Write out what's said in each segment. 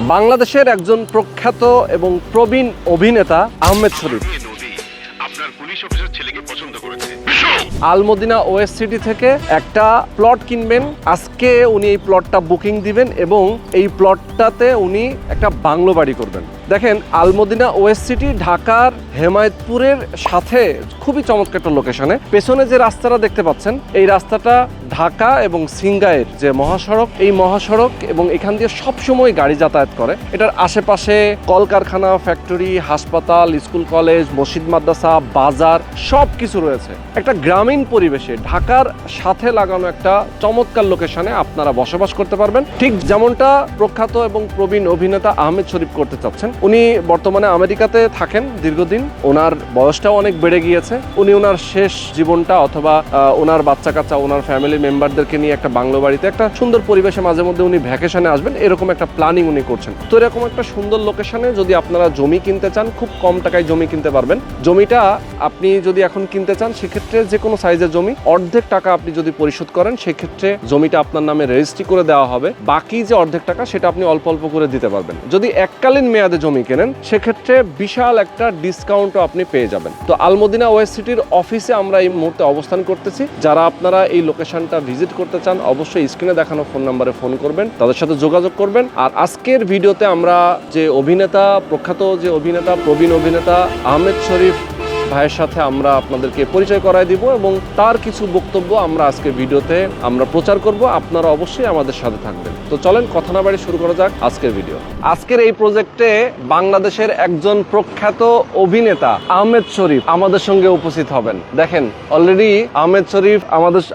বাংলাদেশের একজন প্রখ্যাত এবং প্রবীণ অভিনেতা আহমেদ শরীফ আপনার পুলিশ অফিসার ছেলেকে পছন্দ করেছে। আলমদিনা ওয়েস্ট সিটি থেকে একটা প্লট কিনবেন। আজকে উনি এই প্লটটা বুকিং দিবেন এবং এই প্লটটাতে উনি একটা বাংলো বাড়ি করবেন। দেখেন, আলমদিনা ওয়েস্ট সিটি ঢাকার হেমায়েতপুরের সাথে খুবই চমৎকার একটা লোকেশনে। পেছনে যে রাস্তাটা দেখতে পাচ্ছেন, এই রাস্তাটা ঢাকা এবং সিংগাইয়ের যে মহাসড়ক, এই মহাসড়ক এবং এখান দিয়ে সবসময় গাড়ি যাতায়াত করে। এটার আশেপাশে কলকারখানা, ফ্যাক্টরি, হাসপাতাল, স্কুল, কলেজ, মসজিদ, মাদ্রাসা, বাজার সব কিছু রয়েছে। একটা গ্রামীণ পরিবেশে ঢাকার সাথে লাগানো একটা চমৎকার লোকেশনে আপনারা বসবাস করতে পারবেন, ঠিক যেমনটা প্রখ্যাত এবং প্রবীণ অভিনেতা আহমেদ শরীফ করতে চাচ্ছেন। উনি বর্তমানে আমেরিকাতে থাকেন দীর্ঘদিন। ওনার বয়সটাও অনেক বেড়ে গিয়েছে। উনি ওনার শেষ জীবনটা অথবা ওনার বাচ্চা কাচ্চা, ওনার ফ্যামিলি মেম্বারদেরকে নিয়ে একটা বাংলো বাড়িতে একটা সুন্দর পরিবেশে মাঝে মধ্যে উনি ভ্যাকেশনে আসবেন, এরকম একটা প্ল্যানিং উনি করছেন। তো এরকম একটা সুন্দর লোকেশনে যদি আপনারা জমি কিনতে চান, খুব কম টাকায় জমি কিনতে পারবেন। জমিটা আপনি যদি এখন কিনতে চান, সেক্ষেত্রে যে কোনো সাইজের জমি অর্ধেক টাকা আপনি যদি পরিশোধ করেন, সেক্ষেত্রে জমিটা আপনার নামে রেজিস্ট্রি করে দেওয়া হবে। বাকি যে অর্ধেক টাকা, সেটা আপনি অল্প অল্প করে দিতে পারবেন। যদি এককালীন মেয়াদে জমি কেনেন, সেক্ষেত্রে বিশাল একটা ডিসকাউন্টও আপনি পেয়ে যাবেন। তো আলমদিনা ওয়েস্ট সিটির অফিসে আমরা এই মুহূর্তে অবস্থান করতেছি। যারা আপনারা এই লোকেশনটা ভিজিট করতে চান, অবশ্যই স্ক্রিনে দেখানো ফোন নাম্বারে ফোন করবেন, তাদের সাথে যোগাযোগ করবেন। আর আজকের ভিডিওতে আমরা যে অভিনেতা, প্রখ্যাত যে অভিনেতা, প্রবীণ অভিনেতা আহমেদ শরীফ ভাইয়ের সাথে আমরা আপনাদেরকে পরিচয় করায় দিব এবং তার কিছু বক্তব্য আমরা আজকের ভিডিওতে আমরা প্রচার করব। আপনারা অবশ্যই আমাদের সাথে থাকবেন। তো চলেন কথা না বাড়ি শুরু করা যাক আজকের ভিডিও। আজকের এই প্রজেক্টে বাংলাদেশের একজন প্রখ্যাত অভিনেতা আহমেদ শরীফ আমাদের সঙ্গে উপস্থিত হবেন। দেখেন, অলরেডি আহমেদ শরীফ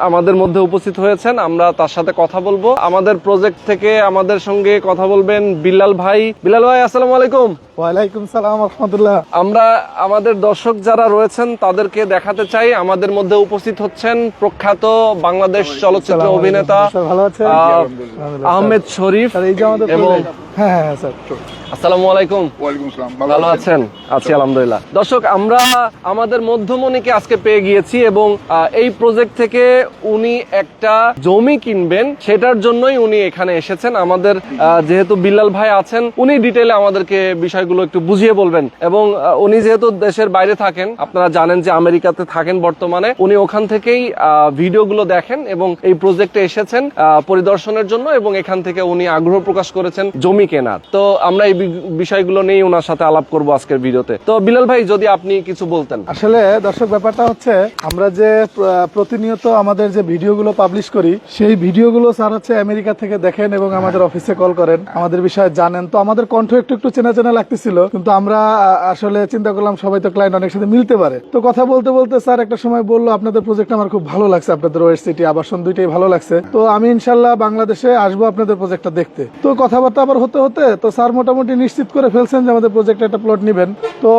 আমাদের মধ্যে উপস্থিত হয়েছেন। আমরা তার সাথে কথা বলবো। আমাদের প্রজেক্ট থেকে আমাদের সঙ্গে কথা বলবেন বিল্লাল ভাই। বিল্লাল ভাই, আসসালামু আলাইকুম। ওয়ালাইকুম সালাম রাহমাতুল্লাহ। আমরা আমাদের দর্শক যারা রয়েছেন তাদেরকে দেখাতে চাই, আমাদের মধ্যে উপস্থিত হচ্ছেন প্রখ্যাত বাংলাদেশ চলচ্চিত্র অভিনেতা আহমেদ শরীফ এবং আসসালামু আলাইকুম। ওয়ালাইকুম আসসালাম। ভালো আছেন? আছি আলহামদুলিল্লাহ। দর্শক, আমরা আমাদের মধ্যমণিকে আজকে পেয়ে গিয়েছি এবং এই প্রজেক্ট থেকে উনি একটা জমি কিনবেন, সেটার জন্যই উনি এখানে এসেছেন। আমাদের যেহেতু বিল্লাল ভাই আছেন, উনি ডিটেইলে আমাদেরকে বিষয়গুলো একটু বুঝিয়ে বলবেন। এবং উনি যেহেতু দেশের বাইরে থাকেন, আপনারা জানেন যে আমেরিকাতে থাকেন বর্তমানে, উনি ওখান থেকেই ভিডিওগুলো দেখেন এবং এই প্রজেক্টে এসেছেন পরিদর্শনের জন্য এবং এখান থেকে উনি আগ্রহ প্রকাশ করেছেন জমি কেনার। তো আমরা এই বিষয়গুলো নিয়ে ওনার সাথে আলাপ করব আজকের ভিডিওতে। তো বিলাল ভাই, যদি আপনি কিছু বলতেন। আসলে দর্শক, ব্যাপারটা হচ্ছে আমরা যে প্রতিনিয়ত আমাদের যে ভিডিওগুলো পাবলিশ করি, সেই ভিডিওগুলো স্যার হচ্ছে আমেরিকা থেকে দেখেন এবং আমাদের অফিসে কল করেন, আমাদের বিষয়ে জানেন। তো আমাদের কণ্ঠ একটু একটু চেনা চেনা লাগতেছিল, কিন্তু আমরা আসলে চিন্তা করলাম সবাই তো ক্লায়েন্ট অনেক সাথে মিলতে পারে। তো কথা বলতে বলতে স্যার একটা সময় বললো, আপনাদের প্রজেক্ট আমার খুব ভালো লাগছে, আপনাদের ওয়েস্ট সিটি আবাসন দুইটাই ভালো লাগছে, তো আমি ইনশাল্লাহ বাংলাদেশে আসবো আপনাদের প্রজেক্টটা দেখতে। তো কথাবার্তা আবার হতে হতে তো স্যার মোটামুটি নিশ্চিত করে ফেলছেন যে আমাদের প্রজেক্টে একটা প্লট নিবেন। তো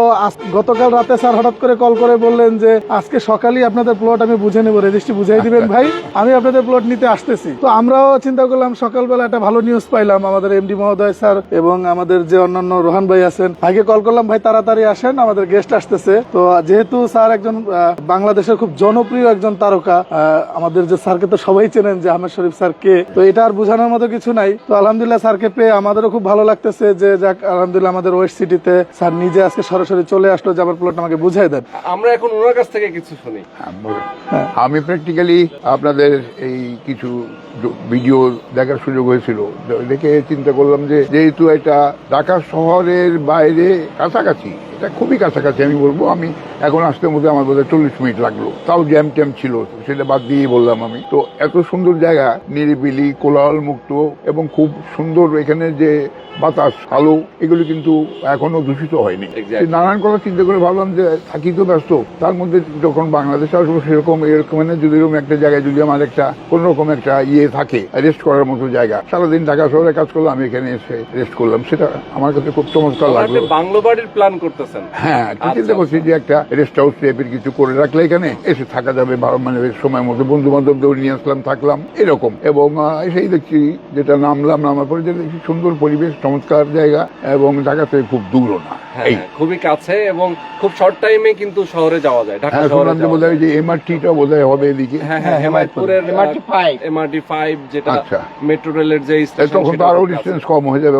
গতকাল রাতে স্যার হঠাৎ করে কল করে বললেন যে আজকে সকালেই আপনাদের প্লট আমি বুঝে নেবো, রেজিস্ট্রি বুঝাই দিবেন ভাই, আমি আপনাদের প্লট নিতে আসতেছি। তো আমরাও চিন্তা করলাম, সকালবেলা একটা ভালো নিউজ পাইলাম, আমাদের এমডি মহোদয় স্যার এবং আমাদের যে অন্যান্য রোহান ভাই আছেন, ভাইকে কল করলাম, ভাই তাড়াতাড়ি আসেন, আমাদের গেস্ট আসতেছে। তো যেহেতু স্যার একজন বাংলাদেশের খুব জনপ্রিয় একজন তারকা, আমাদের যে স্যারকে তো সবাই চেনেন যে আহমেদ শরীফ স্যার কে, তো এটা আর বোঝানোর মতো কিছু নাই। তো আলহামদুলিল্লাহ স্যারকে পেয়ে আমাদেরও খুব ভালো লাগতেছে যে যাক, আলহামদুলিল্লাহ আমাদের ওয়েস্ট সিটিতে স্যার নিজে আজকে সরাসরি চলে আসলো যে আমার প্লট আমাকে বুঝাই দেন। আমরা এখন ওনার কাছ থেকে কিছু শুনি। আমি প্র্যাকটিক্যালি আপনাদের এই কিছু ভিডিও দেখার সুযোগ হয়েছিল, দেখে চিন্তা করলাম যে যেহেতু এটা ঢাকা শহরের বাইরে কাছাকাছি, এটা খুবই কাছাকাছি আমি বলবো, আমি এখন আসতে মধ্যে আমার বোধহয় 40 মিনিট লাগলো, তাও জ্যাম ট্যাম ছিল, সেটা বাদ দিয়ে বললাম আমি। তো এত সুন্দর জায়গা, নিরিবিলি, কোলাহল মুক্ত এবং খুব সুন্দর, এখানে যে বাতাস, আলো, এগুলো কিন্তু এখনো দূষিত হয়নি। নানান কথা চিন্তা করে ভাবলাম যে থাকি তো ব্যস্ত, তার মধ্যে যখন বাংলাদেশে আসবো সেরকম এরকম যদি এরকম একটা জায়গায় যদি আমার একটা কোন রকম একটা থাকে রেস্ট করার মতো জায়গা, সারাদিন ঢাকা শহরে কাজ করলাম, আমি এখানে এসে রেস্ট করলাম, সেটা আমার কাছে খুব চমৎকার লাগলো। বাংলো বাড়ির প্ল্যান করতেছেন? হ্যাঁ, চিন্তা করছি যে একটা রেস্ট হাউস টাইপের কিছু করে রাখলে এখানে এসে থাকা যাবে, মানে সময় মতো বন্ধু বান্ধব নিয়ে আসলাম, থাকলাম এরকম। এবং এসেই দেখছি যেটা নামার পরে যে সুন্দর পরিবেশ, চমৎকার জায়গা এবং ঢাকা থেকে খুব দূরও না। হ্যাঁ, খুবই কাছে এবং খুব শর্ট টাইমে কিন্তু শহরে যাওয়া যায়, ঢাকা হ্যাঁ, শহরে শুনলাম যে বোধহয় যে MRT-টা বোধহয় হবে এদিকে। হ্যাঁ, হেমায়তপুরের MRT 5 যেটা আচ্ছা। মেট্রো রেলের যে স্টেশন, তখন তো আরো ডিস্টেন্স কম হয়ে যাবে,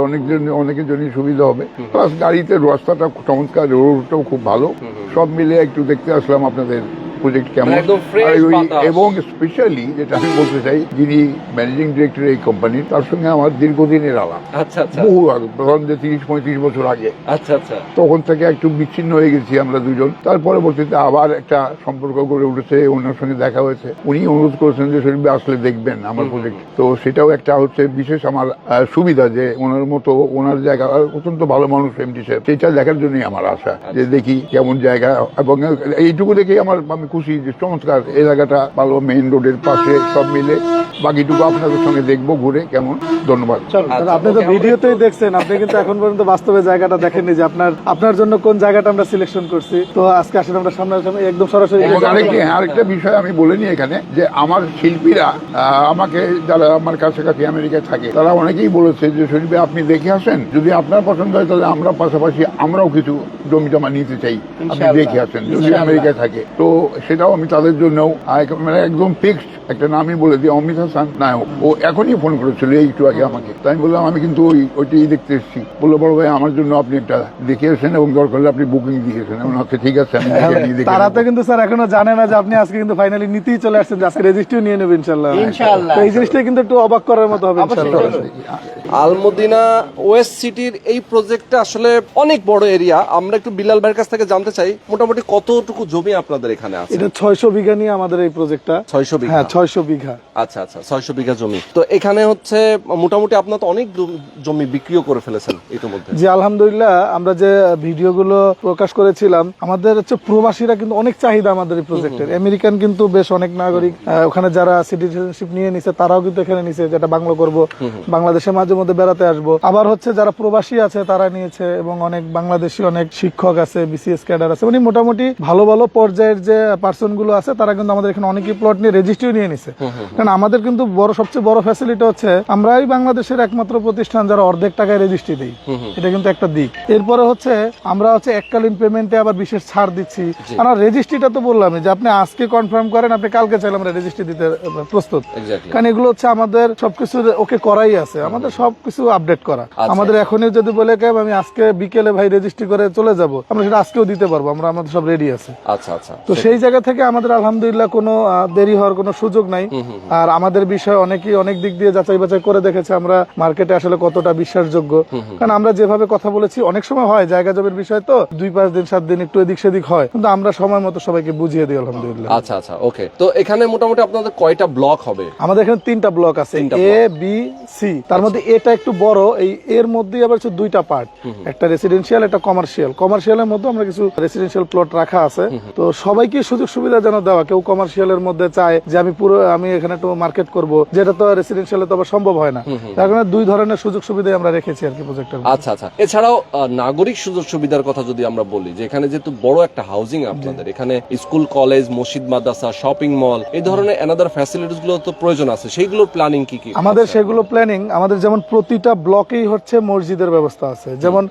অনেকের জন্য সুবিধা হবে। প্লাস গাড়িতে রাস্তাটা চমৎকার, রোডটাও খুব ভালো। সব মিলে একটু দেখতে আসলাম আপনাদের প্রজেক্ট কেমন। একদম fresh আর বাতাস। এবং স্পেশালি যেটা আমি বলতে চাই, যিনি ম্যানেজিং ডিরেক্টর এই কোম্পানির, তার সঙ্গে আমার দীর্ঘদিনের আলাপ, আচ্ছা আচ্ছা বহু আগে, ধরেন যে 30-35 বছর আগে। আচ্ছা আচ্ছা তখন থেকে একটু বিচ্ছিন্ন হয়ে গেছি আমরা দুজন। তার পরবর্তীতে আবার একটা সম্পর্ক গড়ে উঠেছে, ওনার সঙ্গে দেখা হয়েছে। উনি অনুরোধ করেছেন যে শরীফ ভাই আসলে দেখবেন আমার প্রজেক্ট। তো সেটাও একটা হচ্ছে বিশেষ আমার সুবিধা যে ওনার মতো, ওনার জায়গা, আর অত্যন্ত ভালো মানুষ এমডি সাহেব, সেটা দেখার জন্যই আমার আশা, যে দেখি কেমন জায়গা। এবং এইটুকু দেখেই আমি খুশি যে চমৎকার এলাকাটা, ভালো মেইন রোডের পাশে, সব মিলে। বাকিটুকু আপনাদের সঙ্গে দেখবো ঘুরে কেমন। ধন্যবাদ। দাদা, আপনি তো ভিডিওতেই দেখছেন, আপনি কিন্তু এখন পর্যন্ত বাস্তবে জায়গাটা দেখেননি যে আপনার জন্য কোন জায়গাটা আমরা সিলেকশন করছি। তো আজকে আসলে আমরা সামনে একদম সরাসরি এবং আরেকটা বিষয় আমি বলে নিই এখানে, যে আমার শিল্পীরা আমাকে, যারা আমার কাছাকাছি আমেরিকায় থাকে, তারা অনেকেই বলেছে যে শরীফ ভাই আপনি দেখে আসেন, যদি আপনার পছন্দ হয় তাহলে আমরা পাশাপাশি আমরাও কিছু জমি জমা নিতে চাই, আপনি দেখে আসেন যদি আমেরিকায় থাকে। তো সেটাও আমি তাদের জন্য মানে একদম ফিক্সড একটা নামই বলে দিই, অমিত হাসান নায়ক। ও এখনই ফোন করেছিল একটু আগে আমাকে। তাই আমি বললাম আমি কিন্তু ওইটাই দেখতে এসেছি। বললো বড় ভাই আমার জন্য আপনি একটা দেখে আসেন এবং দরকার হলে আপনি বুকিং দিয়েছেন। এমন হচ্ছে ঠিক আছে, আমি দেখে তারা তো কিন্তু স্যার এখনো জানে না যে আপনি আজকে কিন্তু ফাইনালি নিতেই চলে আসছেন, যে আজকে রেজিস্ট্রিও নিয়ে নেবেন ইনশাআল্লাহ। তো এই জিনিসটা কিন্তু একটু অবাক করার মতো হবে ইনশাআল্লাহ। আলমদিনা ওয়েস্ট সিটির এই প্রজেক্টটা আসলে অনেক বড় এরিয়া। আমরা একটু বিলাল ভাইয়ের কাছ থেকে জানতে চাই, মোটামুটি কতটুকু জমি আপনাদের এখানে আছে? এটা 600 বিঘা নিয়ে আমাদের এই প্রজেক্টটা। 600 বিঘা? হ্যাঁ, 600 বিঘা। আচ্ছা আচ্ছা, 600 বিঘা জমি। তো এখানে হচ্ছে মোটামুটি আপনার তো অনেক জমি বিক্রিও করে ফেলেছেন ইতিমধ্যে। জি আলহামদুলিল্লাহ, আমরা যে ভিডিওগুলো প্রকাশ করেছিলাম, আমাদের হচ্ছে প্রবাসীরা কিন্তু অনেক চাহিদা আমাদের এই প্রজেক্টের। আমেরিকান কিন্তু বেশ অনেক নাগরিক ওখানে যারা সিটিজেনশিপ নিয়ে নিছে, তারাও কিন্তু এখানে নিছে, যেটা বাংলা করব, বাংলাদেশে মাঝে মধ্যে বেড়াতে আসবো। আবার হচ্ছে যারা প্রবাসী আছে তারা নিয়েছে, এবং অনেক বাংলাদেশি অনেক শিক্ষক আছে, বিসিএস ক্যাডার আছে, মানে মোটামুটি ভালো ভালো পর্যায়ের যে পার্সন গুলো আছে তারা কিন্তু আমাদের এখানে অনেকই প্লট নিয়ে রেজিস্ট্রি নিয়ে নিছে। কারণ আমাদের কিন্তু সবচেয়ে বড় ফ্যাসিলিটি হচ্ছে আমরাই বাংলাদেশের একমাত্র প্রতিষ্ঠান যারা অর্ধেক টাকায় রেজিস্ট্রি দেই। এটা কিন্তু একটা দিক। এরপরে হচ্ছে আমরা হচ্ছে এককালীন পেমেন্টে আবার বিশেষ ছাড় দিচ্ছি। আমরা রেজিস্ট্রিটা তো বললামই যে আপনি আজকে কনফার্ম করেন, আপনি কালকে চাইলে আমরা রেজিস্ট্রি দিতে প্রস্তুত। কারণ এগুলো হচ্ছে আমাদের সবকিছু ওকে করাই আছে, আমাদের সবকিছু আপডেট করা। আমাদের এখনই যদি বলে আমি আজকে বিকেলে ভাই রেজিস্ট্রি করে চলে যাব, আমরা সেটা আজকেও দিতে পারবো, আমাদের সব রেডি আছে। আচ্ছা আচ্ছা। তো সেই জায়গা থেকে আমাদের আলহামদুলিল্লাহ কোনো দেরি হওয়ার কোনো সুযোগ নাই। আর আমাদের বিষয় অনেকেই অনেক দিক দিয়ে যাচাই বাছাই করে দেখেছে আমরা মার্কেটে আসলে কতটা বিশ্বাসযোগ্য। কারণ আমরা যেভাবে কথা বলেছি, অনেক সময় হয় জায়গা জমির বিষয় তো 2-5 দিন 7 দিন একটু এদিক সেদিক হয়, কিন্তু আমরা সময় মতো সবাইকে বুঝিয়ে দিই আলহামদুলিল্লাহ। আচ্ছা আচ্ছা, ওকে। তো এখানে মোটামুটি আপনাদের কয়টা ব্লক হবে? আমাদের এখানে 3টা ব্লক আছে, এ বি সি। তার মধ্যে এটা একটু বড়, এই এর মধ্যে আবার 2টা পার্ট, একটা রেসিডেন্সিয়াল, একটা কমার্শিয়াল। কমার্শিয়ালের মধ্যে আমরা কিছু রেসিডেন্সিয়াল প্লট রাখা আছে। তো সবাইকে সুযোগ সুবিধা যেন দেওয়া, কেউ কমার্শিয়ালের মধ্যে চায় যে আমি এখানে একটু মার্কেট করব, যেটা তো রেসিডেন্সিয়ালে তো আবার সম্ভব হয় না। তার কারণে 2 ধরনের সুযোগ সুবিধা আমরা রেখেছি আর কি প্রজেক্টের। আচ্ছা আচ্ছা। এছাড়াও নাগরিক সুযোগ সুবিধার কথা যদি আমরা বলি, যে এখানে যেহেতু বড় একটা হাউজিং আপনাদের, এখানে স্কুল, কলেজ, মসজিদ, মাদ্রাসা, শপিং মল, এই ধরনের অ্যানাদার ফ্যাসিলিটিস গুলো তো প্রয়োজন আছে। সেইগুলোর প্ল্যানিং কি কি? আমাদের সেগুলো প্ল্যানিং, আমাদের যেমন প্রতিটা ব্লকেই হচ্ছে মসজিদের ব্যবস্থা আছে। যেমন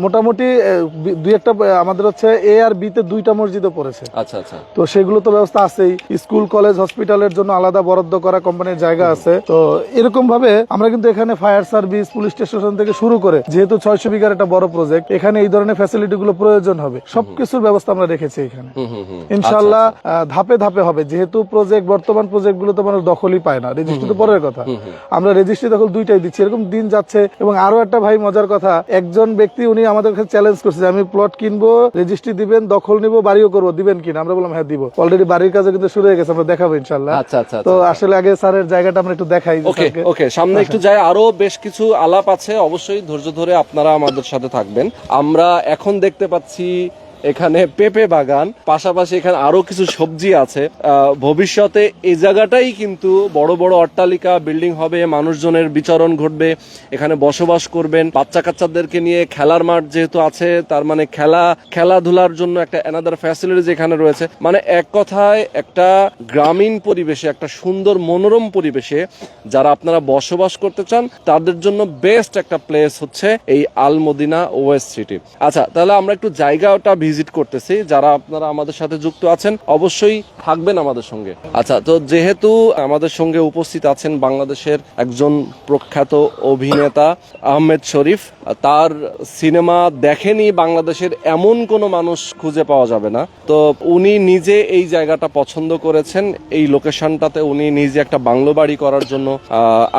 মোটামুটি 2-1টা আমাদের হচ্ছে এ আর বি তে 2টা মসজিদও পড়েছে। আচ্ছা আচ্ছা। তো সেগুলো তো ব্যবস্থা আছেই। স্কুল, কলেজ, হসপিটালের জন্য আলাদা বরাদ্দ করা কোম্পানির জায়গা আছে। তো এরকম ভাবে আমরা কিন্তু এখানে ফায়ার সার্ভিস, পুলিশ স্টেশন থেকে শুরু করে, যেহেতু 600 বিঘার একটা বড় প্রজেক্ট, এখানে এই ধরনের ফ্যাসিলিটি গুলো প্রয়োজন হবে, সবকিছুর ব্যবস্থা আমরা রেখেছি এখানে। ইনশাআল্লাহ ধাপে ধাপে হবে, যেহেতু বর্তমান প্রজেক্ট গুলো তো মানুষ দখলই পায় না, রেজিস্ট্রি তো পরের কথা। আমরা রেজিস্ট্রি দখল 2টাই দিচ্ছি, এরকম দিন যাচ্ছে। এবং আরো একটা ভাই মজার কথা, একজন ব্যক্তি উনি আমাদের কাছে চ্যালেঞ্জ করছে যে আমি প্লট কিনবো, রেজিস্ট্রি দিবেন, দখল নিবো, বাড়িও করবো, দিবেন কিনা? আমরা বললাম হ্যাঁ দিব। অলরেডি বাড়ির কাজে কিন্তু শুরু হয়ে গেছে, আমরা দেখাবো ইনশাআল্লাহ। আচ্ছা আচ্ছা। তো আসলে আগে স্যারের জায়গাটা আমরা একটু দেখাই। ওকে ওকে, সামনে একটু যাই, আরো বেশ কিছু আলাপ আছে, অবশ্যই ধৈর্য ধরে আপনারা আমাদের সাথে থাকবেন। আমরা এখন দেখতে পাচ্ছি এখানে পেঁপে বাগান, পাশাপাশি এখানে আরো কিছু সবজি আছে। ভবিষ্যতে এই জায়গাটাই কিন্তু বড় বড় অট্টালিকা বিল্ডিং হবে, মানুষজনের বিচরণ ঘটবে, এখানে বসবাস করবেন। বাচ্চা কাচ্চাদেরকে নিয়ে খেলার মাঠ যেহেতু আছে, তার মানে খেলাধুলার জন্য একটা অ্যানাদার ফ্যাসিলিটিজ এখানে রয়েছে। মানে এক কথায় একটা গ্রামীণ পরিবেশে, একটা সুন্দর মনোরম পরিবেশে যারা আপনারা বসবাস করতে চান তাদের জন্য বেস্ট একটা প্লেস হচ্ছে এই আল মদিনা ওয়েস্ট সিটি। আচ্ছা, তাহলে আমরা একটু জায়গাটা ভিজিট করতেছি। যারা আপনারা আমাদের সাথে যুক্ত আছেন অবশ্যই থাকবেন আমাদের সঙ্গে। আচ্ছা, তো যেহেতু আমাদের সঙ্গে উপস্থিত আছেন বাংলাদেশের একজন প্রখ্যাত অভিনেতা আহমেদ শরীফ, তার সিনেমা দেখেনি বাংলাদেশের এমন কোনো মানুষ খুঁজে পাওয়া যাবে না। তো উনি নিজে এই জায়গাটা পছন্দ করেছেন, এই লোকেশনটাতে উনি নিজে একটা বাংলো বাড়ি করার জন্য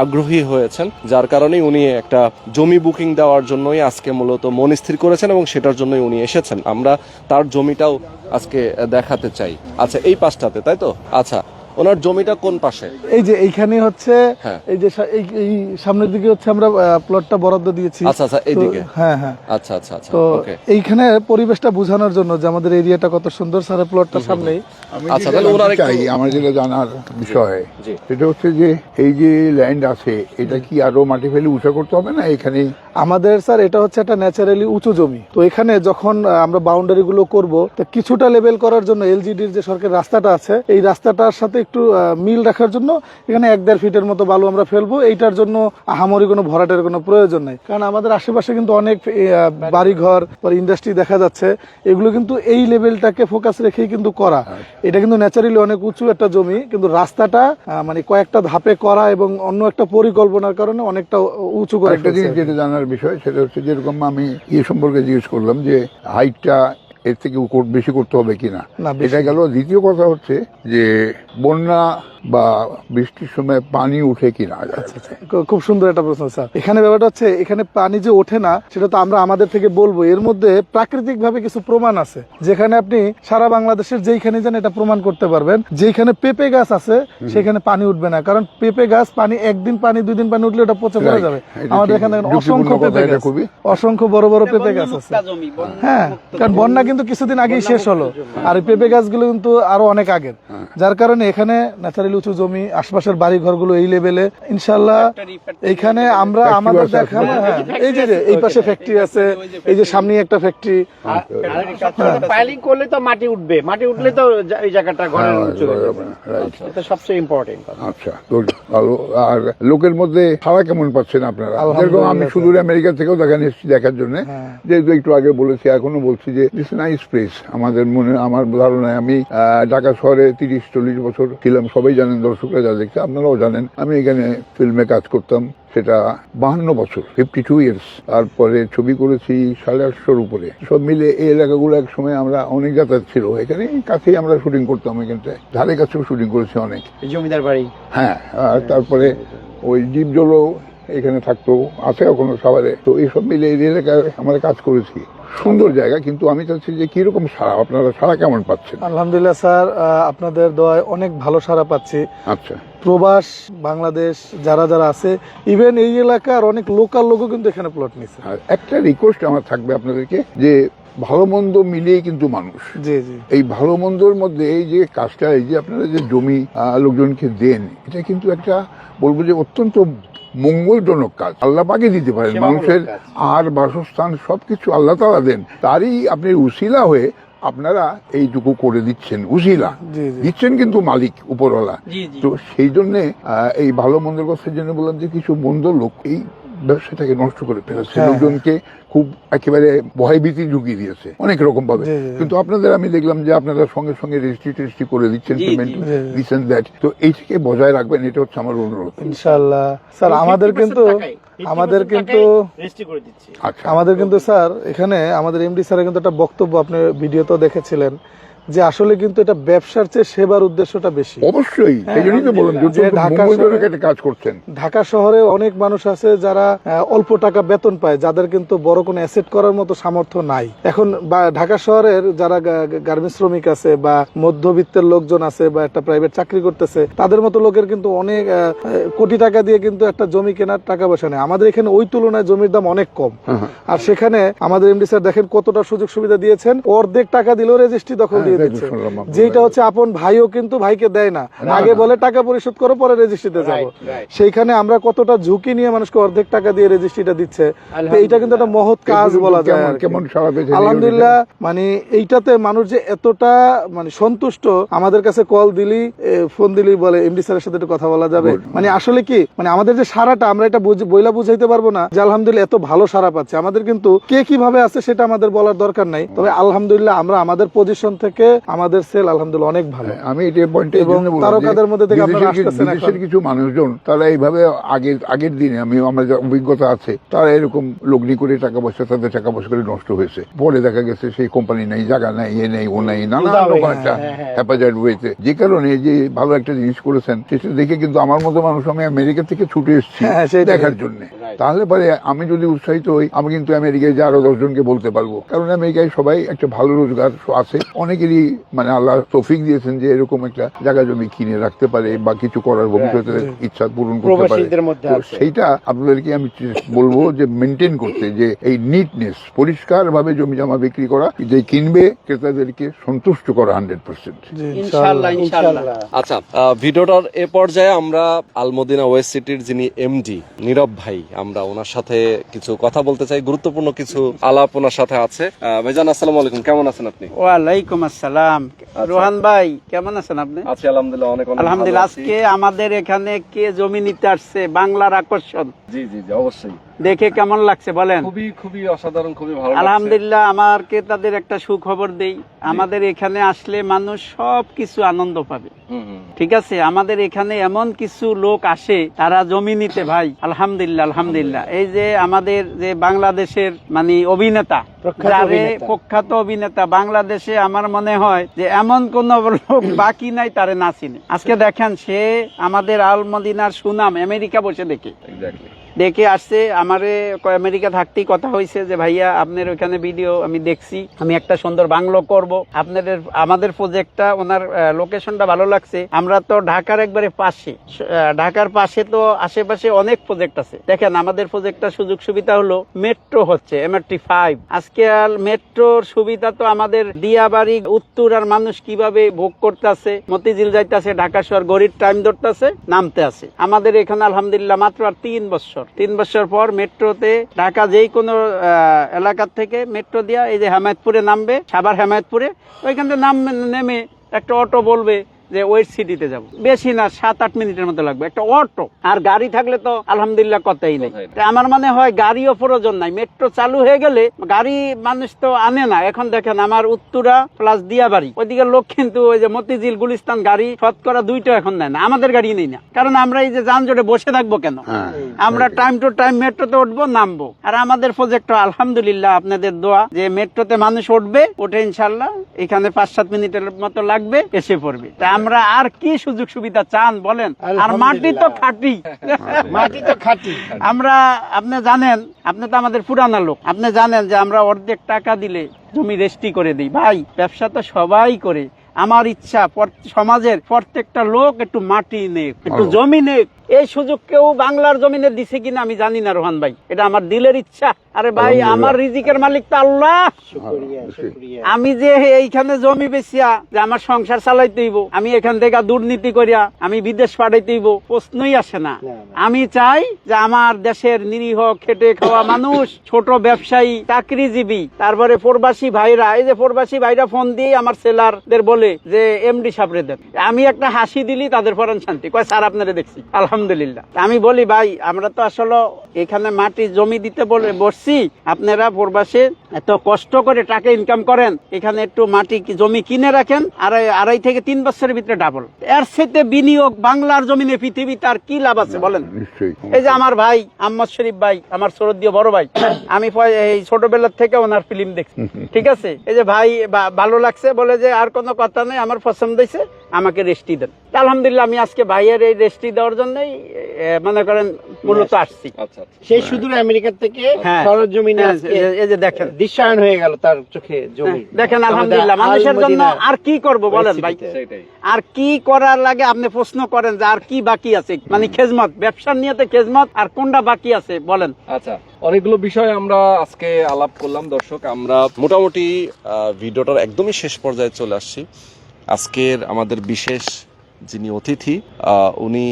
আগ্রহী হয়েছেন, যার কারণে উনি একটা জমি বুকিং দেওয়ার জন্যই আজকে মূলত মন স্থির করেছেন এবং সেটার জন্যই উনি এসেছেন। আমরা তার জমিটাও আজকে দেখাতে চাই। আচ্ছা, এই পাশটাতে, তাই তো? আচ্ছা, ওনার জমিটা কোন পাশে? এই যে এইখানে হচ্ছে, হ্যাঁ। এই যে এই সামনের দিকে হচ্ছে আমরা প্লটটা বরাদ্দ দিয়েছি। আচ্ছা আচ্ছা, এইদিকে। হ্যাঁ হ্যাঁ। আচ্ছা আচ্ছা আচ্ছা, তো ওকে। এইখানে পরিবেশটা বোঝানোর জন্য যে আমাদের এরিয়াটা কত সুন্দর, স্যারের প্লটটার সামনেই। আমি আচ্ছা, যেটা তাহলে ওনার জানতে চাই, একটু- আমার যেটা জানার বিষয় জি। সেটা হচ্ছে যে এই যে ল্যান্ড আছে এটা কি আরো মাটি ফেলে উঁচা করতে হবে না এখানেই? আমাদের স্যার এটা হচ্ছে একটা ন্যাচারালি উঁচু জমি। তো এখানে যখন আমরা বাউন্ডারি গুলো করবো, তো কিছুটা লেভেল করার জন্য এলজিডির যে সরকারি রাস্তাটা আছে, এই রাস্তাটার সাথে একটু মিল রাখার জন্য এখানে 1-1.5 ফিটের মতো বালু আমরা ফেলবো। এইটার জন্য আহামরি কোনো ভরাটের কোনো প্রয়োজন নেই, কারণ আমাদের আশেপাশে কিন্তু অনেক বাড়িঘর, ইন্ডাস্ট্রি দেখা যাচ্ছে। এগুলো কিন্তু এই লেভেলটাকে ফোকাস রেখেই কিন্তু করা। এটা কিন্তু ন্যাচারালি অনেক উঁচু একটা জমি, কিন্তু রাস্তাটা মানে কয়েকটা ধাপে করা এবং অন্য একটা পরিকল্পনার কারণে অনেকটা উঁচু করে একটা জিনিস ফেলছে। যেটা জানার বিষয় সেটা হচ্ছে যেরকম আমি সম্পর্কে জিজ্ঞেস করলাম যে হাইটটা এর থেকে বেশি করতে হবে কিনা, না, বেশি এটা গেল। দ্বিতীয় কথা হচ্ছে যে বন্যা বা বৃষ্টির সময় পানি উঠে কিনা। খুব সুন্দর একটা প্রশ্ন স্যার। এখানে ব্যাপারটা হচ্ছে, এখানে পানি যে ওঠে না সেটা তো আমরা আমাদের থেকে বলবো। এর মধ্যে প্রাকৃতিক ভাবে কিছু প্রমাণ আছে, যেখানে আপনি সারা বাংলাদেশের যেইখানে যান এটা প্রমাণ করতে পারবেন। যেখানে পেঁপে গাছ আছে সেখানে পানি উঠবে না, কারণ পেঁপে গাছ পানি 1 দিন পানি 2 দিন পানি উঠলে ওটা পচে পড়ে যাবে। আমাদের এখানে অসংখ্য পেঁপে গাছ, অসংখ্য বড় বড় পেঁপে গাছ আছে। হ্যাঁ, কারণ বন্যা কিন্তু কিছুদিন আগেই শেষ হলো, আর এই পেঁপে গাছগুলো কিন্তু আরো অনেক আগের, যার কারণে এখানে ন্যাচারালি উঁচু জমি, আশপাশের বাড়ি ঘরগুলো এই লেভেলে। ইনশাল্লাহ এইখানে আমরা আমাদের দেখাবো। হ্যাঁ, এই যে এই পাশে ফ্যাক্টরি আছে, এই যে সামনে একটা ফ্যাক্টরি। পাইলিং করলে তো মাটি উঠবে, মাটি উঠলে তো এই জায়গাটা ঘরের উঁচু হয়ে যাবে। এটা সবচেয়ে ইম্পর্টেন্ট। আচ্ছা, তো ভালো। আর লোকের মধ্যে সাড়া কেমন পাচ্ছেন আপনারা? যেরকম আমি সুদূর আমেরিকা থেকেও এসেছি দেখার জন্য, যেহেতু একটু আগে বলেছি এখনো বলছি যে দিস নাইস প্লেস। আমার ধারণায় আমি ঢাকা শহরে 30-40 বছর ছিলাম। সবাই জানেন, দর্শকরা যা দেখছে, আপনারাও জানেন। আমি এখানে ফিল্মে কাজ করতাম, সেটা 52 বছর, 52 ইয়ার্স। তারপরে ছবি করেছি 850-র উপরে। সব মিলে এই এলাকাগুলো এক সময় আমরা অনেক যাতায়াত ছিল। এখানে কাছেই আমরা শুটিং করতাম, এখানটায় ধারে কাছেও শুটিং করেছি অনেক। জমিদার বাড়ি। হ্যাঁ, আর তারপরে ওই জীবজলও এখানে থাকতো, আছে এখনো সাভারে। তো এইসব মিলে এই এলাকায় আমরা কাজ করেছি। সুন্দর জায়গা, কিন্তু আমি চাচ্ছি যে কিরকম সাড়া, আপনারা সাড়া কেমন পাচ্ছেন? আলহামদুলিল্লাহ স্যার, আপনাদের দোয়ায় অনেক ভালো সাড়া পাচ্ছি। আচ্ছা, প্রবাস বাংলাদেশ যারা যারা আছে, ইভেন এই এলাকার অনেক লোকাল লোকও কিন্তু এখানে প্লট নিচ্ছে। আর একটা রিকোয়েস্ট আমার থাকবে আপনাদেরকে, যে ভালো মন্দ মিলিয়ে কিন্তু মানুষ। জি জি। এই ভালো মন্দর মধ্যে এই যে কাজটা, এই যে আপনারা যে জমি লোকজনকে দেন, এটা কিন্তু একটা বলবো যে অত্যন্ত মঙ্গলজনক কাজ। আল্লাহ পাকে দিতে পারেন, মানুষের আর বাসস্থান সবকিছু আল্লাহ তাআলা দেন, তারই আপনি উসিলা হয়ে আপনারা এইটুকু করে দিচ্ছেন। উসিলা দিচ্ছেন কিন্তু মালিক উপরওয়ালা। তো সেই জন্য এই ভালো মন্দের কথার জন্য বললাম যে কিছু মন্দ লোক এই ব্যবসাটাকে নষ্ট করে ফেলেছে, লোকজনকে খুব একেবারে ভয়ভীতি ঢুকিয়ে দিয়েছে অনেক রকম ভাবে। কিন্তু আপনাদের আমি দেখলাম যে আপনারা সঙ্গে সঙ্গে রেজিস্ট্রি করে দিচ্ছেন, পেমেন্ট দিচ্ছেন, দ্যাট। তো এইটাকে বজায় রাখবেন, এটা হচ্ছে আমার অনুরোধ। ইনশাআল্লাহ স্যার। আমাদের কিন্তু আচ্ছা, আমাদের কিন্তু স্যার এখানে আমাদের এমডি স্যারের কিন্তু একটা বক্তব্য আপনি ভিডিওতেও দেখেছিলেন, যে আসলে কিন্তু এটা ব্যবসার চেয়ে সেবার উদ্দেশ্যটা বেশি। অবশ্যই, এই জন্যই তো বললাম যে ঢাকা শহরে একটা কাজ করছেন। ঢাকা শহরে অনেক মানুষ আছে যারা অল্প টাকা বেতন পায়, যাদের কিন্তু বড় কোনো অ্যাসেট করার মতো সামর্থ্য নাই। এখন ঢাকা শহরের যারা গার্মেন্টস শ্রমিক আছে বা মধ্যবিত্তের লোকজন আছে বা একটা প্রাইভেট চাকরি করতেছে, তাদের মতো লোকের কিন্তু অনেক কোটি টাকা দিয়ে কিন্তু একটা জমি কেনার টাকা পয়সা নেই। আমাদের এখানে ওই তুলনায় জমির দাম অনেক কম। আর সেখানে আমাদের এমডি স্যার দেখেন কতটা সুযোগ সুবিধা দিয়েছেন, অর্ধেক টাকা দিলেও রেজিস্ট্রি দখল দিয়ে দিচ্ছে, যেটা হচ্ছে আপন ভাইও কিন্তু ভাইকে দেয় না, আগে বলে টাকা পরিশোধ করো পরে রেজিস্ট্রিতে যাবো। সেইখানে আমরা কতটা ঝুঁকি নিয়ে মানুষকে অর্ধেক টাকা দিয়ে রেজিস্ট্রিটা দিচ্ছে, এইটা কিন্তু একটা মহৎ কাজ বলা যায়। আলহামদুলিল্লাহ, মানে এইটাতে মানুষ যে এতটা মানে সন্তুষ্ট, আমাদের কাছে কল দিলি ফোন দিলি বলে এমডি স্যারের সাথে একটু কথা বলা যাবে। মানে আসলে কি, মানে আমাদের যে সারাটা আমরা এটা বইলা বুঝাইতে পারবো না যে আলহামদুলিল্লাহ এত ভালো সারা পাচ্ছে। আমাদের কিন্তু কে কিভাবে আছে সেটা আমাদের বলার দরকার নাই, তবে আলহামদুলিল্লাহ আমরা আমাদের পজিশন থেকে আমাদের সেল আলহামদুলিল্লাহ অনেক ভালো। আমি এটা পয়েন্টে এবং তারকাদের মধ্যে থেকে আপনারা আসতেছেন এখন। বিদেশের কিছু মানুষজন তারা এইভাবে আগের দিনে আমার যে অভিজ্ঞতা আছে, তারা এরকম লগ্নি করে টাকা পয়সা, তাদের টাকা পয়সা করে নষ্ট হয়েছে। পরে দেখা গেছে সেই কোম্পানি নেই, জায়গা নেই, এ নেই, ও নেই, নানা রকম একটা হেফাজত হয়েছে। যে কারণে যে ভালো একটা জিনিস করেছেন সেটা দেখে কিন্তু আমার মতো মানুষ, আমি আমেরিকা থেকে ছুটে এসেছি দেখার জন্য। তাহলে পরে আমি যদি উৎসাহিত হই, আমি কিন্তু আমেরিকায় যে আরো 10 জনকে বলতে পারবো, কারণ আমেরিকায় সবাই একটা ভালো রোজগার আছে, অনেকেরই মানে আল্লাহ তৌফিক দিয়েছেন যে এরকম একটা জায়গা জমি কিনে রাখতে পারে বা কিছু করার ভবিষ্যতে ইচ্ছা পূরণ করতে পারে। সেইটা আপনাদেরকে আমি বলবো যে মেনটেন করতে, যে এই নিটনেস, পরিষ্কার ভাবে জমি জমা বিক্রি করা, যে কিনবে ক্রেতাদেরকে সন্তুষ্ট করা 100%। ইনশাআল্লাহ ইনশাআল্লাহ। আচ্ছা, ভিডিওটার এ পর্যায়ে আমরা আলমদিনা ওয়েস্ট সিটির যিনি এমডি নীরব ভাই, আমরা ওনার সাথে কিছু কথা বলতে চাই, গুরুত্বপূর্ণ কিছু আলাপ ওনার সাথে আছে। ভাইজান আসসালামু আলাইকুম, কেমন আছেন আপনি? ওয়ালাইকুম আসসালাম। রোহান ভাই কেমন আছেন আপনি? আছি আলহামদুলিল্লাহ, অনেক অনেক আলহামদুলিল্লাহ। ভালো আছি। আজকে আমাদের এখানে কে জমি নিতে আসছে, বাংলার আকর্ষণ, জি জি জি, অবশ্যই। দেখে কেমন লাগছে বলেন? খুবই খুবই অসাধারণ, খুবই ভালো লাগছে। আলহামদুলিল্লাহ। আমাকে তাদের একটা সুখবর দেই, আমাদের এখানে আসলে মানুষ সব কিছু আনন্দ পাবে। ঠিক আছে, আমাদের এখানে এমন কিছু লোক আসে তারা জমি নিতে, ভাই আলহামদুলিল্লাহ আলহামদুলিল্লাহ। এই যে আমাদের যে বাংলাদেশের মানে অভিনেতা, প্রখ্যাত অভিনেতা বাংলাদেশে, আমার মনে হয় যে এমন কোন লোক বাকি নাই তারে না চিনে। আজকে দেখেন, সে আমাদের আলমদিনার সুনাম আমেরিকা বসে দেখে আসছে। আমারে আমেরিকা থাকতেই কথা হয়েছে যে ভাইয়া আপনার ওইখানে ভিডিও আমি দেখছি, আমি একটা সুন্দর বাংলো করব, আপনাদের আমাদের প্রজেক্টটা, ওনার লোকেশনটা ভালো লাগছে। আমরা তো ঢাকার একবারে পাশে, ঢাকার পাশে তো আশেপাশে অনেক প্রজেক্ট আছে। দেখেন আমাদের প্রজেক্টটার সুযোগ সুবিধা হলো মেট্রো হচ্ছে, MRT5। আজকে মেট্রোর সুবিধা তো আমাদের দিয়াবাড়ি উত্তরার মানুষ কিভাবে ভোগ করতেছে, মতিঝিল যাইতেছে, ঢাকা শহর গড়ির টাইম ধরতেছে, নামতে আছে। আমাদের এখানে আলহামদুলিল্লাহ মাত্র আর 3 বছর পর মেট্রোতে ঢাকা যেই কোনো এলাকার থেকে মেট্রো দিয়া এই যে হেমায়তপুরে নামবে, সাভার হেমায়তপুরে, ওইখান থেকে নেমে একটা অটো বলবে যে ওয়েস্ট সিটিতে যাব, বেশি না 7-8 মিনিটের মতো লাগবে একটা অটো। আর গাড়ি থাকলে তো আলহামদুলিল্লাহ কথাই নেই। আমার মনে হয় গাড়িও প্রয়োজন নাই, মেট্রো চালু হয়ে গেলে গাড়ি মানুষ তো আনে না। এখন দেখেন আমার উত্তরা প্লাস দিয়াবাড়ি ওইদিকে লোক কিন্তু ওই যে মতিঝিল গুলিস্তান গাড়ি শতকরা 2টা এখন নেয় না, আমাদের গাড়ি নেই না, কারণ আমরা এই যে যানজটে বসে থাকবো কেন, আমরা টাইম টু টাইম মেট্রোতে উঠবো নামবো। আর আমাদের প্রজেক্ট আলহামদুলিল্লাহ আপনাদের দোয়া যে মেট্রোতে মানুষ উঠবে, ওঠে ইনশাল্লাহ এখানে 5-7 মিনিটের মতো লাগবে, এসে পড়বে। আমরা আর কি সুযোগ সুবিধা চান বলেন? আর মাটি তো খাঁটি, মাটি তো খাঁটি। আমরা, আপনি জানেন, আপনি তো আমাদের পুরানা লোক, আপনি জানেন যে আমরা অর্ধেক টাকা দিলে জমি রেজিস্ট্রি করে দিই। ভাই ব্যবসা তো সবাই করে, আমার ইচ্ছা সমাজের প্রত্যেকটা লোক একটু মাটি নেক, একটু জমি নেক। এই সুযোগ কেউ বাংলার জমিনে দিছে কিনা আমি জানি না রোহান ভাই, এটা আমার দিলের ইচ্ছা। আরে ভাই আমার রিজিকের মালিক তো আল্লাহ। আমি যে এইখানে জমি বেচিয়া যে আমার সংসার চালাইতে হইব, আমি এখান থেকে দুর্নীতি করিয়া আমি বিদেশ পাঠাইতে হইব, প্রশ্নই আসে না। আমি চাই যে আমার দেশের নিরীহ খেটে খাওয়া মানুষ, ছোট ব্যবসায়ী, চাকরিজীবী, তারপরে প্রবাসী ভাইরা, এই যে প্রবাসী ভাইরা ফোন দিয়ে আমার সেলারদের বলে বলে যে এমডি সাহেবরে দেন। আমি একটা হাসি দিলি তাদের পরাণ শান্তি, কয় স্যার আপনারা দেখছি আলহামদুলিল্লাহ। আমি বলি ভাই আমরা তো আসলে এখানে মাটি জমি দিতে বলে বসছি, আপনারা প্রবাসে এত কষ্ট করে টাকা ইনকাম করেন, এখানে একটু মাটি জমি কিনে রাখেন, আড়াই থেকে 3 বছরের ভিতরে ডাবল। এর সাথে বিনিয়োগ বাংলার জমিনে পৃথিবীতে আর কি লাভ আছে বলেন? নিশ্চয়ই। এই যে আমার ভাই আহমদ শরীফ ভাই, আমার সরদীয় বড় ভাই, আমি এই ছোটবেলার থেকে ওনার ফিল্ম দেখছি, ঠিক আছে। এই যে ভাই ভালো লাগছে বলে যে আর কোনো কথা নেই, আমার পছন্দ হয়েছে, আমাকে রেস্টি দেন। আলহামদুলিল্লাহ আমি আজকে ভাইয়ের এই রেস্টি দেওয়ার জন্যই মনে করেন মূলত আসছি। আচ্ছা আচ্ছা। সেই সুদূর আমেরিকা থেকে হ্যাঁ। সরজমিনে আজকে এই যে দেখেন দৃশ্যায়ন হয়ে গেল তার চোখে জমি। দেখেন আলহামদুলিল্লাহ, মানুষের জন্য আর কি করব বলেন ভাই? সেটাই। আর কি করার লাগে আপনি প্রশ্ন করেন যে আর কি বাকি আছে, মানে খেজমত, ব্যবসার নিয়তে খেজমত, আর কোনটা বাকি আছে বলেন? আচ্ছা, অনেকগুলো বিষয় আমরা আজকে আলাপ করলাম। দর্শক, আমরা মোটামুটি ভিডিওটার একদমই শেষ পর্যায়ে চলে আসছি। আজকের আমাদের বিশেষ যিনি অতিথি, উনি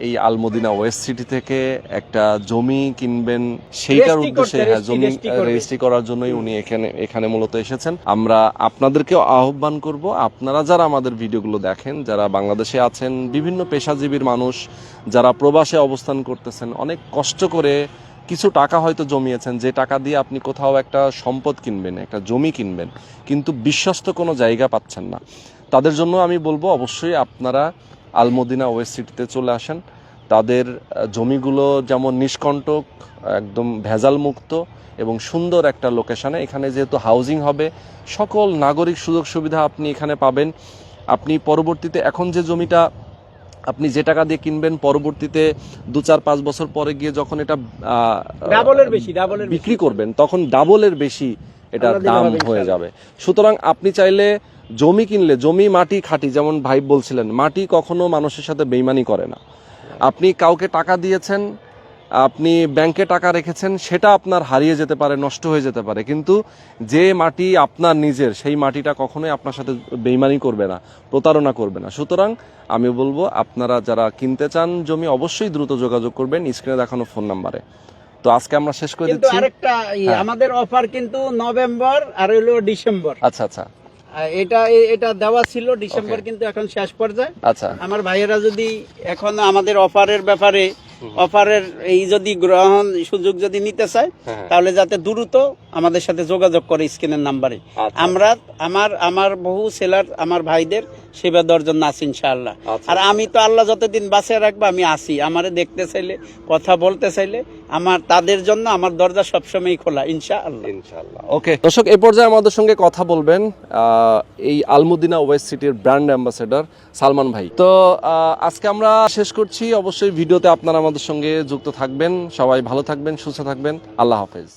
এই আলমদিনা ওয়েস্ট সিটি থেকে একটা জমি কিনবেন সেইটার রেজিস্ট্রি উদ্দেশ্যে, করতে, হ্যাঁ, জমি রেজিস্ট্রি করবে। রেজিস্ট্রি করার জন্যই উনি এখানে মূলত এসেছেন। আমরা আপনাদেরকেও আহ্বান করব, আপনারা যারা আমাদের ভিডিওগুলো দেখেন, যারা বাংলাদেশে আছেন, বিভিন্ন পেশাজীবীর মানুষ যারা প্রবাসে অবস্থান করতেছেন, অনেক কষ্ট করে কিছু টাকা হয়তো জমিয়েছেন, যে টাকা দিয়ে আপনি কোথাও একটা সম্পদ কিনবেন, একটা জমি কিনবেন, কিন্তু বিশ্বস্ত কোনো জায়গা পাচ্ছেন না। তাদের জন্য আমি বলবো অবশ্যই আপনারা আলমদিনা ওয়েস্ট সিটিতে চলে আসেন। তাদের জমিগুলো যেমন নিষ্কণ্টক, একদম ভেজাল মুক্ত এবং সুন্দর একটা লোকেশনে। এখানে যেহেতু হাউজিং হবে, সকল নাগরিক সুযোগ সুবিধা আপনি এখানে পাবেন। আপনি পরবর্তীতে এখন যে জমিটা আপনি যে টাকা দিয়ে কিনবেন, পরবর্তীতে 2-4-5 বছর পরে গিয়ে যখন এটা ডাবলের বেশি বিক্রি করবেন, তখন ডাবলের বেশি এটার আমরা দিলে দাম হবে হয়ে ইনশাআল্লাহ। যাবে। সুতরাং আপনি চাইলে জমি কিনলে, জমি মাটি খাঁটি, যেমন ভাই বলছিলেন, মাটি কখনো মানুষের সাথে বেইমানি করে না। আপনি কাউকে টাকা দিয়েছেন, আপনি ব্যাংকে টাকা রেখেছেন, সেটা আপনার হারিয়ে যেতে পারে, নষ্ট হয়ে যেতে পারে, কিন্তু যে মাটি আপনার নিজের, সেই মাটিটা কখনোই আপনার সাথে বেইমানি করবে না, প্রতারণা করবে না। সুতরাং আমি বলবো আপনারা যারা কিনতে চান জমি, অবশ্যই দ্রুত যোগাযোগ করবেন স্ক্রিনে দেখানো ফোন নাম্বারে। তো আজকে আমরা শেষ করে কিন্তু দিচ্ছি। আরেকটা হ্যাঁ। আমাদের অফার কিন্তু নভেম্বর আর হলো ডিসেম্বর। আচ্ছা আচ্ছা এটা দেওয়া ছিল ডিসেম্বর, Okay. কিন্তু এখন শেষ পর্যায়ে। আচ্ছা আমার ভাইয়েরা যদি এখন আমাদের অফারের ব্যাপারে, অফারের এই যদি গ্রহণ সুযোগ যদি নিতে চায়, হ্যাঁ। তাহলে যাতে দ্রুত আমাদের সাথে যোগাযোগ করে স্ক্রিনের নাম্বারে। আচ্ছা। আমরা আমার বহু সেলার আমার ভাইদের সেবা দেওয়ার জন্য আছি ইনশাআল্লাহ। আচ্ছা। আর আমি তো আল্লাহ যতদিন বাঁচিয়ে রাখবো আমি আছি। আমারে দেখতে চাইলে, কথা বলতে চাইলে, আমার তাদের জন্য আমার দরজা সবসময় খোলা ইনশাআল্লাহ। ইনশাআল্লাহ। ওকে দর্শক, এই পর্যায়ে আমাদের সঙ্গে কথা বলবেন এই আলমদিনা ওয়েস্ট সিটির ব্র্যান্ড অ্যাম্বাসেডর সালমান ভাই। তো আজকে আমরা শেষ করছি। অবশ্যই ভিডিওতে আপনারা আমাদের সঙ্গে যুক্ত থাকবেন। সবাই ভালো থাকবেন, সুস্থ থাকবেন। আল্লাহ হাফেজ।